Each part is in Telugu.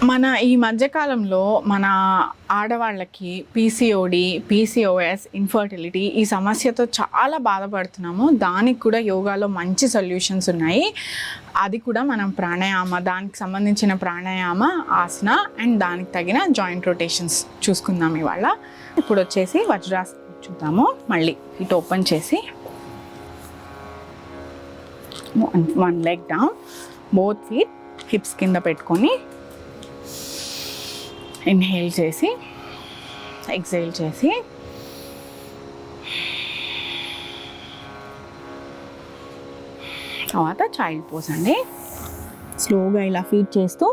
మన ఈ మధ్యకాలంలో మన ఆడవాళ్ళకి పీసీఓడి, పీసీఓఎస్, ఇన్ఫర్టిలిటీ ఈ సమస్యతో చాలా బాధపడుతున్నాము. దానికి కూడా యోగాలో మంచి సొల్యూషన్స్ ఉన్నాయి. అది కూడా మనం ప్రాణాయామ, దానికి సంబంధించిన ప్రాణాయామ, ఆసన అండ్ దానికి తగిన జాయింట్ రొటేషన్స్ చూసుకుందాం ఇవాళ. ఇప్పుడు వచ్చేసి వజ్రాసనం చూద్దాము. మళ్ళీ ఇటు ఓపెన్ చేసి one leg down, both feet hips కింద పెట్టుకొని ఇన్హేల్ చేసి ఎక్సేల్ చేసి తర్వాత చైల్డ్ పోజ్ అండి. స్లోగా ఇలా ఫీడ్ చేస్తూ,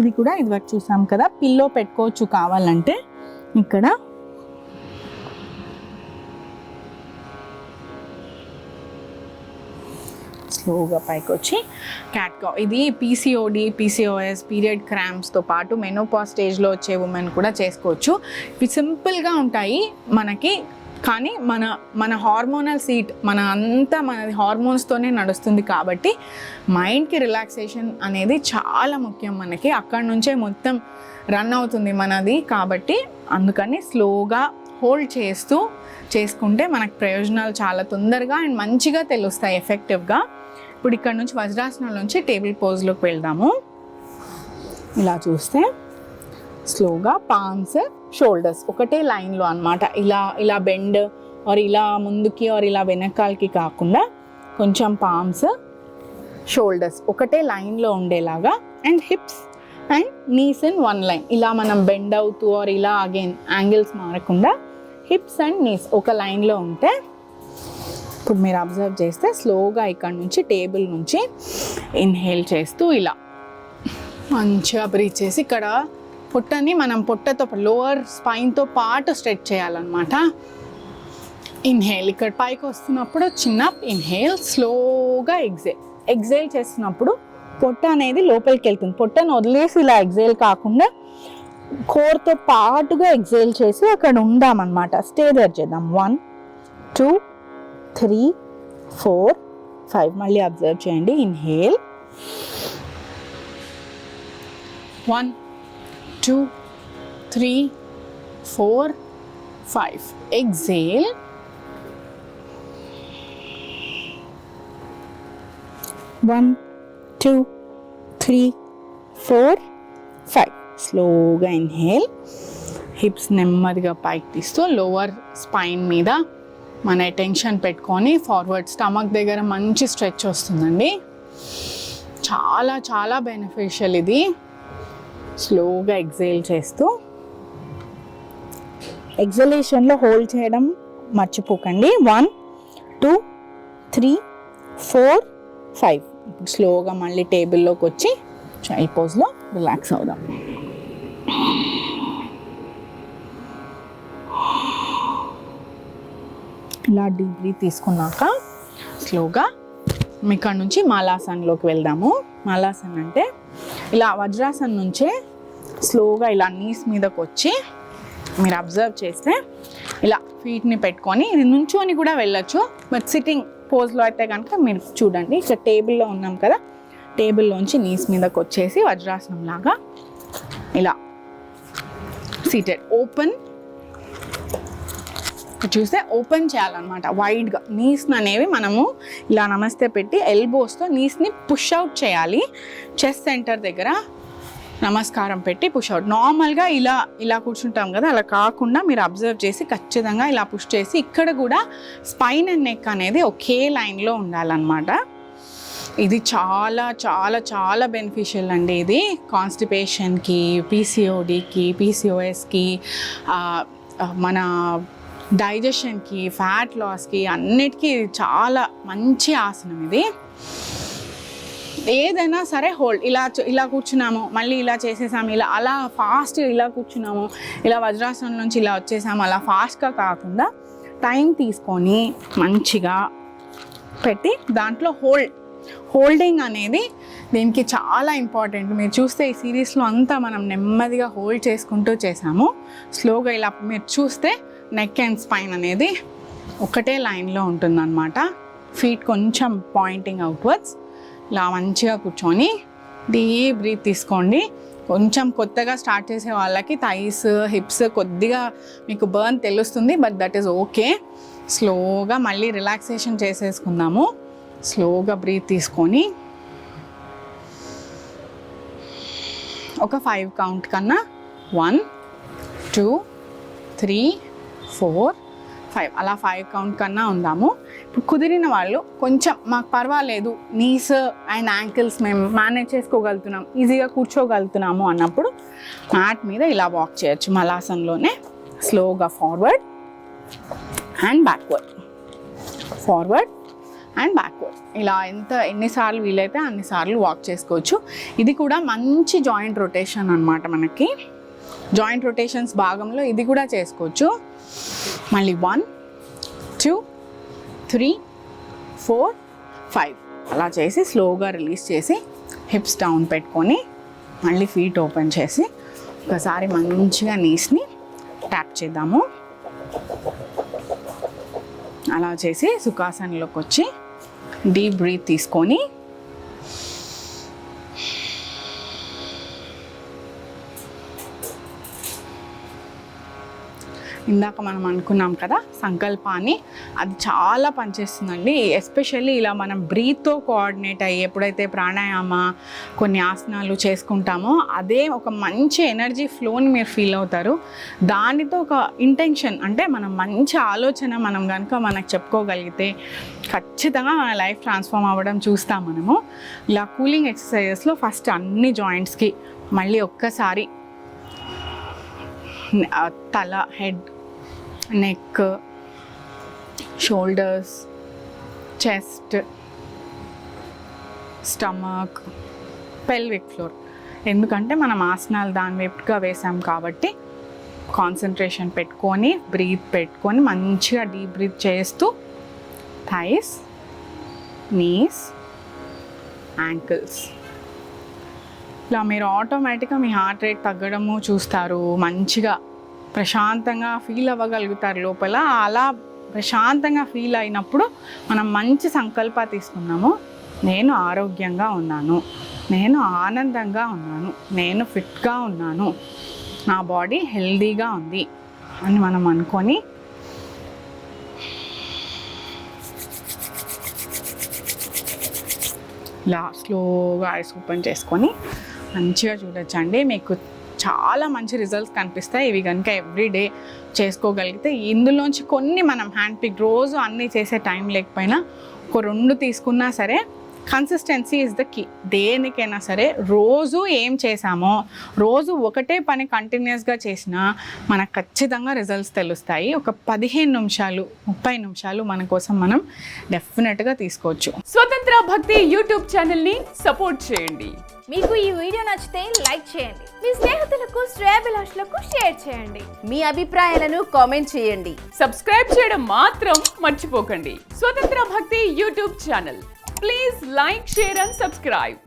ఇది కూడా ఇదివరకు చూసాం కదా, పిల్లో పెట్టుకోవచ్చు కావాలంటే. ఇక్కడ స్లోగా పైకి వచ్చి క్యాట్ కౌ. ఇది పీసీఓడి, పీసీఓఎస్, పీరియడ్ క్రాంప్స్తో పాటు మెనోపాజ్ స్టేజ్లో వచ్చే ఉమెన్ కూడా చేసుకోవచ్చు. ఇవి సింపుల్గా ఉంటాయి మనకి, కానీ మన హార్మోనల్ సీట్ మనది హార్మోన్స్తోనే నడుస్తుంది కాబట్టి మైండ్కి రిలాక్సేషన్ అనేది చాలా ముఖ్యం మనకి. అక్కడి నుంచే మొత్తం రన్ అవుతుంది మనది. కాబట్టి అందుకని స్లోగా హోల్డ్ చేస్తూ చేసుకుంటే మనకు ప్రయోజనాలు చాలా తొందరగా అండ్ మంచిగా తెలుస్తాయి, ఎఫెక్టివ్గా. ఇప్పుడు ఇక్కడ నుంచి వజ్రాసనం నుంచి టేబుల్ పోజ్లోకి వెళ్దాము. ఇలా చూస్తే స్లోగా పామ్స్, షోల్డర్స్ ఒకటే లైన్లో అన్నమాట. ఇలా బెండ్ ఆర్ ఇలా ముందుకి ఆర్ ఇలా వెనకాలకి కాకుండా కొంచెం పామ్స్, షోల్డర్స్ ఒకటే లైన్లో ఉండేలాగా, and hips and knees in one line. ఇలా మనం బెండ్ అవుతూ ఆర్ ఇలా అగైన్ యాంగిల్స్ మారకుండా హిప్స్ అండ్ నీస్ ఒక లైన్లో ఉంటే, ఇప్పుడు మీరు అబ్జర్వ్ చేస్తే స్లోగా ఇక్కడ నుంచి టేబుల్ నుంచి ఇన్హేల్ చేస్తూ ఇలా మంచిగా బ్రీత్ చేసి ఇక్కడ పొట్టని మనం పొట్టతో లోవర్ స్పైన్తో పాటు స్ట్రెచ్ చేయాలన్నమాట. ఇన్హేల్ ఇక్కడ పైకి వస్తున్నప్పుడు చిన్న ఇన్హేల్, స్లోగా ఎగ్జేల్ చేస్తున్నప్పుడు పొట్ట అనేది లోపలికి వెళ్తుంది. పొట్టను వదిలేసి ఇలా ఎగ్జేల్ కాకుండా కోర్తో పాటుగా ఎగ్జేల్ చేసి అక్కడ ఉందామన్నమాట. స్టే దేర్ చేద్దాం. 1 2 3 4 5. మళ్ళీ అబ్జర్వ్ చేయండి. ఇన్హేల్ 1 2 3 4 5. ఎగ్జేల్ 1 2 3 4 5. స్లోగా ఇన్హేల్, హిప్స్ నెమ్మదిగా పైకి తీస్తూ లోవర్ స్పైన్ మీద మన అటెన్షన్ పెట్టుకొని ఫార్వర్డ్ స్టమక్ దగ్గర మంచి స్ట్రెచ్ వస్తుందండి. చాలా చాలా బెనిఫిషియల్ ఇది. స్లోగా ఎగ్జేల్ చేస్తూ, ఎగ్జలేషన్లో హోల్డ్ చేయడం మర్చిపోకండి. 1 2 3 4 5. స్లోగా మళ్ళీ టేబుల్లోకి వచ్చి చైల్డ్ పోజ్లో రిలాక్స్ అవుదాం. ఇలా డీప్ బ్రీత్ తీసుకున్నాక స్లోగా ఇక్కడ నుంచి మాలాసన్లోకి వెళ్దాము. మాలాసన్ అంటే ఇలా వజ్రాసన్ నుంచే స్లోగా ఇలా నీస్ మీదకి వచ్చి మీరు అబ్జర్వ్ చేస్తే ఇలా ఫీట్ని పెట్టుకొని, ఇది నుంచోని కూడా వెళ్ళొచ్చు, బట్ సిట్టింగ్ పోజ్లో అయితే కనుక మీరు చూడండి. ఇక్కడ టేబుల్లో ఉన్నాం కదా, టేబుల్లోంచి నీస్ మీదకి వచ్చేసి వజ్రాసనం లాగా ఇలా సీటెడ్ ఓపెన్ చూస్తే ఓపెన్ చేయాలన్నమాట వైడ్గా. నీస్ని అనేవి మనము ఇలా నమస్తే పెట్టి ఎల్బోస్తో నీస్ని పుష్ అవుట్ చేయాలి. చెస్ట్ సెంటర్ దగ్గర నమస్కారం పెట్టి పుష్ అవుట్. నార్మల్గా ఇలా కూర్చుంటాం కదా, అలా కాకుండా మీరు అబ్జర్వ్ చేసి ఖచ్చితంగా ఇలా పుష్ చేసి ఇక్కడ కూడా స్పైన్ అండ్ నెక్ అనేది ఒకే లైన్లో ఉండాలన్నమాట. ఇది చాలా చాలా చాలా బెనిఫిషియల్ అండి. ఇది కాన్స్టిపేషన్కి, పీసీఓడికి, పీసీఓఎస్కి, మన డైజెషన్కి, ఫ్యాట్ లాస్కి అన్నిటికీ చాలా మంచి ఆసనం ఇది. ఏదైనా సరే హోల్డ్, ఇలా కూర్చున్నాము, మళ్ళీ ఇలా చేసేసాము, అలా ఫాస్ట్ ఇలా కూర్చున్నాము, ఇలా వజ్రాసనం నుంచి ఇలా వచ్చేసాము, అలా ఫాస్ట్గా కాకుండా టైం తీసుకొని మంచిగా పెట్టి దాంట్లో హోల్డింగ్ అనేది దీనికి చాలా ఇంపార్టెంట్. మీరు చూస్తే ఈ సిరీస్లో అంతా మనం నెమ్మదిగా హోల్డ్ చేసుకుంటూ చేసాము. స్లోగా ఇలా మీరు చూస్తే నెక్ అండ్ స్పైన్ అనేది ఒకటే లైన్లో ఉంటుందన్నమాట. ఫీట్ కొంచెం పాయింటింగ్ అవుట్వర్డ్స్. ఇలా మంచిగా కూర్చొని డీప్ బ్రీత్ తీసుకోండి. కొంచెం కొత్తగా స్టార్ట్ చేసే వాళ్ళకి థైస్ హిప్స్ కొద్దిగా మీకు బర్న్ తెలుస్తుంది, బట్ దట్ ఈస్ ఓకే. స్లోగా మళ్ళీ రిలాక్సేషన్ చేసేసుకుందాము. స్లోగా బ్రీత్ తీసుకొని ఒక 5 కౌంట్ కన్నా 1 2 3 4 5 అలా 5 కౌంట్ కన్నా ఉందాము. ఇప్పుడు కుదిరిన వాళ్ళు కొంచెం మాకు పర్వాలేదు, నీస్ అండ్ యాంకిల్స్ మేము మేనేజ్ చేసుకోగలుగుతున్నాం, ఈజీగా కూర్చోగలుగుతున్నాము అన్నప్పుడు మ్యాట్ మీద ఇలా వాక్ చేయొచ్చు. మలాసన్లోనే స్లోగా forward and backward, forward and backward, ఇలా ఎన్నిసార్లు వీలైతే అన్నిసార్లు వాక్ చేసుకోవచ్చు. ఇది కూడా మంచి జాయింట్ రొటేషన్ అన్నమాట. మనకి జాయింట్ రొటేషన్స్ భాగంలో ఇది కూడా చేసుకోవచ్చు. మళ్ళీ 1 2 3 4 5 అలా చేసి స్లోగా రిలీజ్ చేసి హిప్స్ డౌన్ పెట్టుకొని మళ్ళీ ఫీట్ ఓపెన్ చేసి ఒకసారి మంచిగా నీస్ని ట్యాప్ చేద్దాము. అలా చేసి సుఖాసనంలోకి వచ్చి డీప్ బ్రీత్ తీసుకొని ఇందాక మనం అనుకున్నాం కదా సంకల్పాన్ని, అది చాలా పనిచేస్తుందండి. ఎస్పెషల్లీ ఇలా మనం బ్రీత్తో కోఆర్డినేట్ అయ్యి ఎప్పుడైతే ప్రాణాయామ కొన్ని ఆసనాలు చేసుకుంటామో అదే ఒక మంచి ఎనర్జీ ఫ్లోని మీరు ఫీల్ అవుతారు. దానితో ఒక ఇంటెన్షన్ అంటే మనం మంచి ఆలోచన మనం కనుక మనకు చెప్పుకోగలిగితే ఖచ్చితంగా మన లైఫ్ ట్రాన్స్ఫార్మ్ అవ్వడం చూస్తాం మనము. ఇలా కూలింగ్ ఎక్సర్సైజెస్లో ఫస్ట్ అన్ని జాయింట్స్కి మళ్ళీ ఒక్కసారి తల, head, neck, shoulders, chest, stomach, pelvic floor, ఎందుకంటే మనం ఆసనాలు దాని వైపుగా వేసాం కాబట్టి కాన్సన్ట్రేషన్ పెట్టుకొని బ్రీత్ పెట్టుకొని మంచిగా డీప్ బ్రీత్ చేస్తూ థైస్, నీస్, యాంకిల్స్, ఇలా మీరు ఆటోమేటిక్గా మీ హార్ట్ రేట్ తగ్గడము చూస్తారు. మంచిగా ప్రశాంతంగా ఫీల్ అవ్వగలుగుతారు లోపల. అలా ప్రశాంతంగా ఫీల్ అయినప్పుడు మనం మంచి సంకల్ప తీసుకున్నాము. నేను ఆరోగ్యంగా ఉన్నాను, నేను ఆనందంగా ఉన్నాను, నేను ఫిట్గా ఉన్నాను, నా బాడీ హెల్దీగా ఉంది అని మనం అనుకొని ఇలా స్లోగా ఐస్ ఓపెన్ చేసుకొని మంచిగా చూడొచ్చండి. మీకు చాలా మంచి రిజల్ట్స్ కనిపిస్తాయి ఇవి కనుక ఎవ్రీడే చేసుకోగలిగితే. ఇందులోంచి కొన్ని మనం హ్యాండ్ పిక్ రోజు అన్నీ చేసే టైం లేకపోయినా ఒక 2 తీసుకున్నా సరే, కన్సిస్టెన్సీ ఈజ్ ద కీ. దేనికైనా సరే రోజు ఏం చేసామో, రోజు ఒకటే పని కంటిన్యూస్గా చేసినా మనకు ఖచ్చితంగా రిజల్ట్స్ తెలుస్తాయి. ఒక 15 నిమిషాలు 30 నిమిషాలు మన కోసం మనం డెఫినెట్గా తీసుకోవచ్చు. స్వతంత్ర భక్తి యూట్యూబ్ ఛానల్ని సపోర్ట్ చేయండి. మీకు ఈ వీడియో నచ్చితే లైక్ చేయండి, మీ స్నేహితులకు శ్రేయాభిలాషులకు షేర్ చేయండి, మీ అభిప్రాయాలను కామెంట్ చేయండి, సబ్స్క్రైబ్ చేయడం మాత్రం మర్చిపోకండి. స్వతంత్ర భక్తి YouTube channel. Please like, share and subscribe.